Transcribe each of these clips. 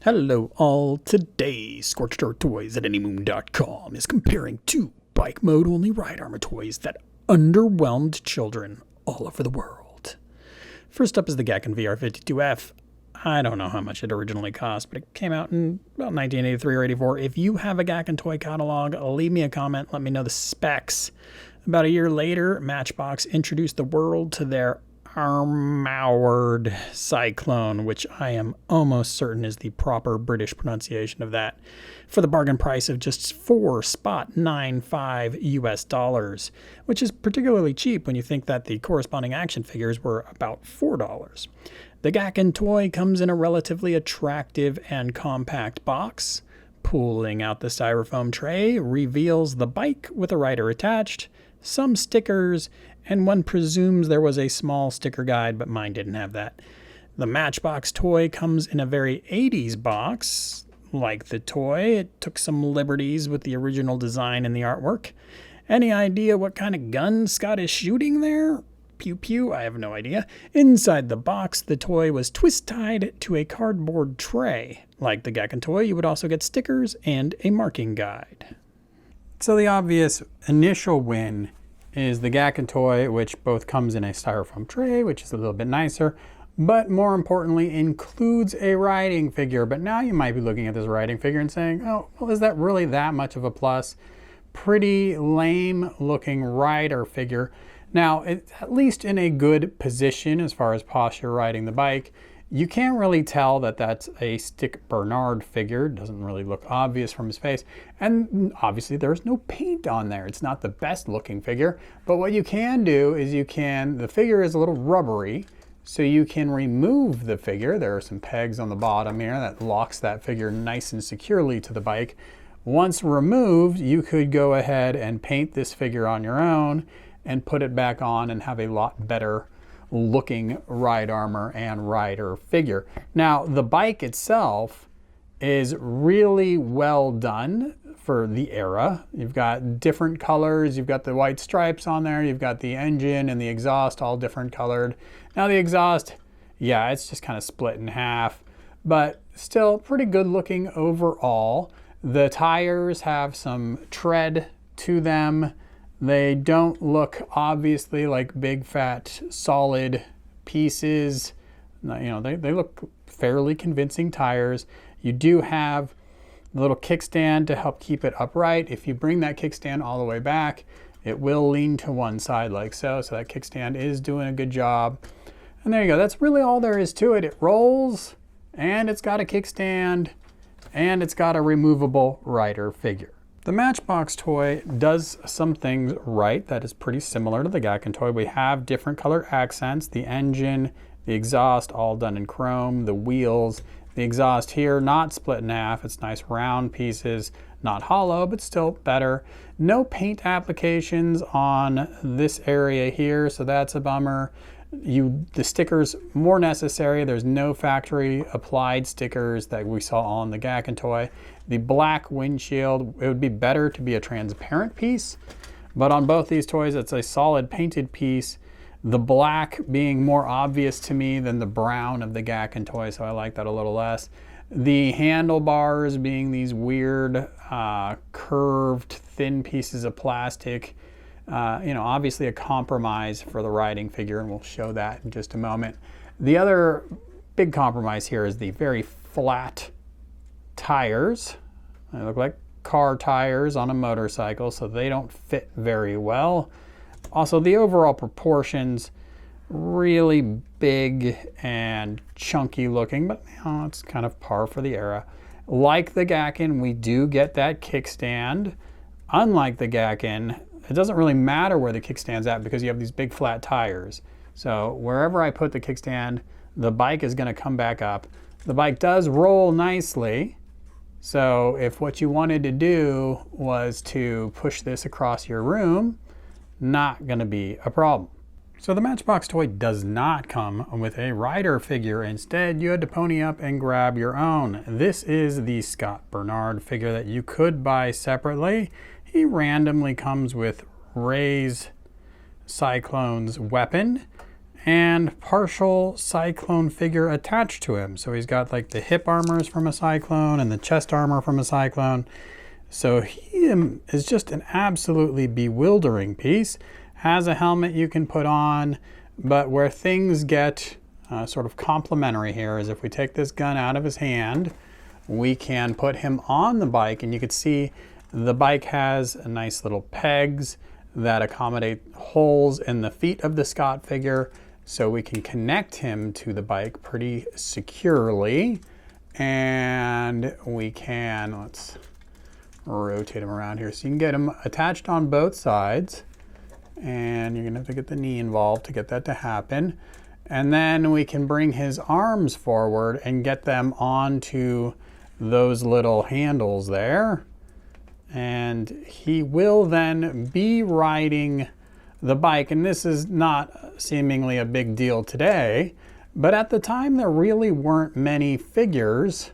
Hello all, today Scorched Earth Toys at anymoon.com is comparing two bike mode only ride armor toys that underwhelmed children all over the world. First up is the Gakuen Vr 52F. I don't know how much it originally cost, but it came out in about 1983 or 84. If you have a Gakken toy catalog, leave me a comment, let me know the specs. About a year later, Matchbox introduced the world to their Armoured Cyclone, which I am almost certain is the proper British pronunciation of that, for the bargain price of just $4.95 US, which is particularly cheap when you think that the corresponding action figures were about $4. The Gakken toy comes in a relatively attractive and compact box. Pulling out the styrofoam tray reveals the bike with a rider attached, some stickers, and one presumes there was a small sticker guide, but mine didn't have that. The Matchbox toy comes in a very 80s box. Like the toy, it took some liberties with the original design and the artwork. Any idea what kind of gun Scott is shooting there? Pew pew, I have no idea. Inside the box, the toy was twist-tied to a cardboard tray. Like the Gakken toy, you would also get stickers and a marking guide. So the obvious initial win is the Gakken toy, which both comes in a styrofoam tray, which is a little bit nicer, but more importantly includes a riding figure. But now you might be looking at this riding figure and saying, oh, well, is that really that much of a plus? Pretty lame looking rider figure. Now, it's at least in a good position as far as posture riding the bike. You can't really tell that that's a Stick Bernard figure. It doesn't really look obvious from his face. And obviously there's no paint on there. It's not the best looking figure. But what you can do is the figure is a little rubbery, so you can remove the figure. There are some pegs on the bottom here that locks that figure nice and securely to the bike. Once removed, you could go ahead and paint this figure on your own and put it back on and have a lot better looking ride armor and rider figure. Now, the bike itself is really well done for the era. You've got different colors, you've got the white stripes on there, you've got the engine and the exhaust all different colored. Now the exhaust, yeah, it's just kind of split in half, but still pretty good looking overall. The tires have some tread to them. They don't look obviously like big fat solid pieces. They look fairly convincing tires. You do have the little kickstand to help keep it upright. If you bring that kickstand all the way back, it will lean to one side like so. So that kickstand is doing a good job. And there you go. That's really all there is to it. It rolls, and it's got a kickstand, and it's got a removable rider figure. The Matchbox toy does some things right that is pretty similar to the Gakken toy. We have different color accents, the engine, the exhaust all done in chrome, the wheels, the exhaust here not split in half, it's nice round pieces, not hollow, but still better. No paint applications on this area here, so that's a bummer. The stickers more necessary. There's no factory applied stickers that we saw on the Gakken toy. The black windshield, it would be better to be a transparent piece, but on both these toys it's a solid painted piece. The black being more obvious to me than the brown of the Gakken toy, so I like that a little less. The handlebars being these weird curved thin pieces of plastic. Obviously a compromise for the riding figure, and we'll show that in just a moment. The other big compromise here is the very flat tires. They look like car tires on a motorcycle, so they don't fit very well. Also, the overall proportions, really big and chunky looking, but it's kind of par for the era. Like the Gakken, we do get that kickstand. Unlike the Gakken, it doesn't really matter where the kickstand's at because you have these big flat tires. So wherever I put the kickstand, the bike is going to come back up. The bike does roll nicely. So if what you wanted to do was to push this across your room, not going to be a problem. So the Matchbox toy does not come with a rider figure. Instead, you had to pony up and grab your own. This is the Scott Bernard figure that you could buy separately. He randomly comes with Ray's Cyclone's weapon, and partial Cyclone figure attached to him. So he's got like the hip armors from a Cyclone and the chest armor from a Cyclone. So he is just an absolutely bewildering piece. Has a helmet you can put on, but where things get sort of complementary here is if we take this gun out of his hand, we can put him on the bike, and you can see the bike has a nice little pegs that accommodate holes in the feet of the Scott figure, so we can connect him to the bike pretty securely. And we can, let's rotate him around here so you can get him attached on both sides, and you're gonna have to get the knee involved to get that to happen. And then we can bring his arms forward and get them onto those little handles there. And he will then be riding the bike. And this is not seemingly a big deal today, but at the time there really weren't many figures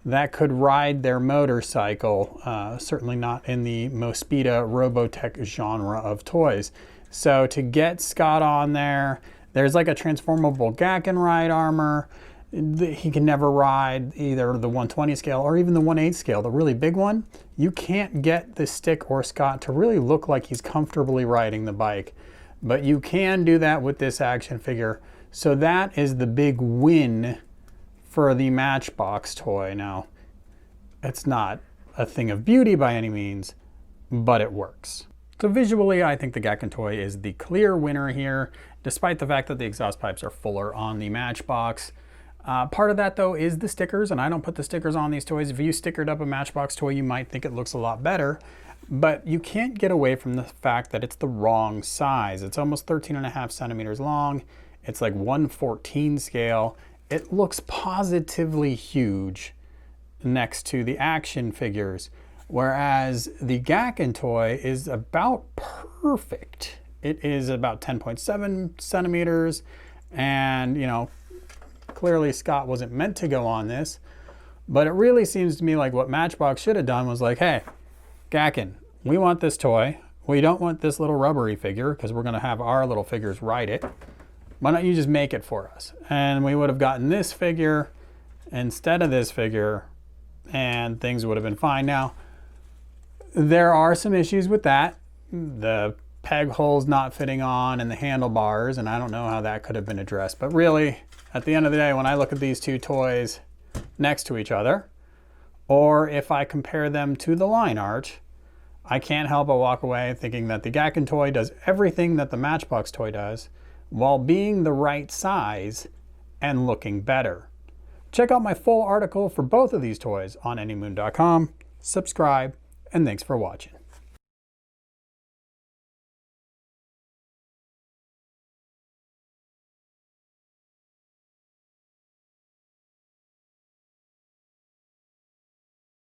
that could ride their motorcycle, certainly not in the Mospita Robotech genre of toys. So to get Scott on there, there's like a transformable Gakken ride armor. He can never ride either the 120 scale or even the 1/8 scale, the really big one. You can't get the stick or Scott to really look like he's comfortably riding the bike, but you can do that with this action figure. So that is the big win for the Matchbox toy. Now, it's not a thing of beauty by any means, but it works. So visually, I think the Gakken toy is the clear winner here, despite the fact that the exhaust pipes are fuller on the Matchbox. Part of that though is the stickers, and I don't put the stickers on these toys. If you stickered up a Matchbox toy, you might think it looks a lot better, but you can't get away from the fact that it's the wrong size. It's almost 13.5 centimeters long. It's like 1/14 scale. It looks positively huge next to the action figures, whereas the Gakken toy is about perfect. It is about 10.7 centimeters, and you know, clearly Scott wasn't meant to go on this, but it really seems to me like what Matchbox should have done was like, hey, Gakken, we want this toy. We don't want this little rubbery figure because we're gonna have our little figures ride it. Why don't you just make it for us? And we would have gotten this figure instead of this figure, and things would have been fine. Now, there are some issues with that. The peg holes not fitting on and the handlebars, and I don't know how that could have been addressed. But really, at the end of the day, when I look at these two toys next to each other, or if I compare them to the line art, I can't help but walk away thinking that the Gakken toy does everything that the Matchbox toy does, while being the right size and looking better. Check out my full article for both of these toys on anymoon.com. Subscribe, and thanks for watching.